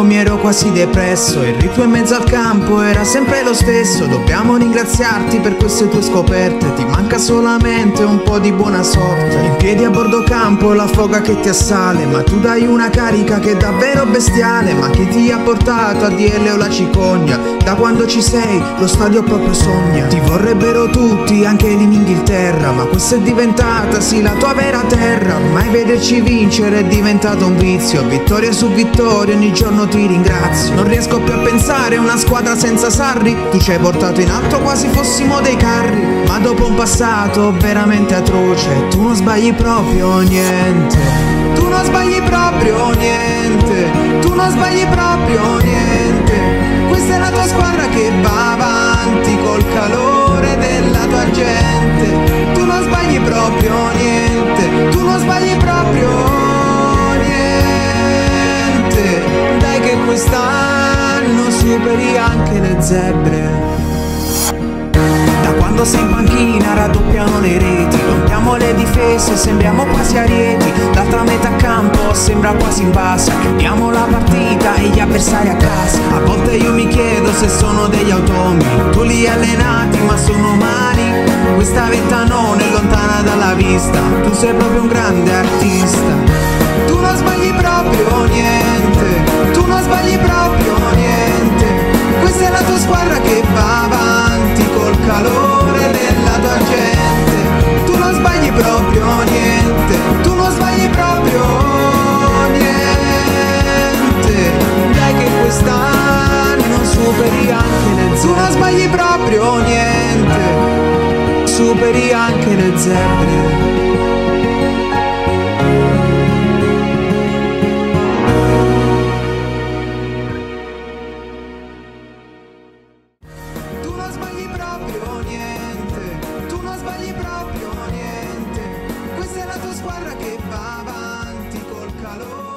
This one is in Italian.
mi ero quasi depresso, il ritmo in mezzo al campo era sempre lo stesso. Dobbiamo ringraziarti per queste tue scoperte, ti manca solamente un po' di buona sorte. In piedi a bordo campo la foga che ti assale, ma tu dai una carica che è davvero bestiale. Ma chi ti ha portato a DL o la cicogna? Da quando ci sei lo stadio proprio sogna. Ti vorrebbero tutti anche lì in Inghilterra, ma questa è diventata sì la tua vera terra. Ormai vederci vincere è diventato un vizio, vittoria su vittoria ogni giorno ti ringrazio. Non riesco più a pensare a una squadra senza Sarri, tu ci hai portato in alto quasi fossimo dei carri. Ma dopo un passato veramente atroce, tu non sbagli proprio niente. Tu non sbagli proprio niente. Tu non sbagli proprio niente. Questa è la tua squadra che va avanti col calore della tua gente. Tu non sbagli proprio niente. Tu non sbagli proprio niente. Dai che quest'anno superi anche le zebre. Da quando sei in panchina raddoppiano le reti, rompiamo le difese, sembriamo quasi arieti. L'altra metà campo sembra quasi invasa, chiudiamo la partita e gli avversari a casa. A volte io mi chiedo se sono degli automi, tu li allenati ma sono umani. Questa vetta non è lontana dalla vista, tu sei proprio un grande artista. Tu non sbagli proprio niente, tu non sbagli proprio niente. Questa è la tua squadra che va avanti col calore della tua gente. Tu non sbagli proprio niente, tu non sbagli proprio niente. Dai che quest'anno superi anche le zebre. Tu non sbagli proprio niente, superi anche le zebre. Tu non sbagli proprio niente, tu non sbagli proprio niente. Questa è la tua squadra che va avanti col calore.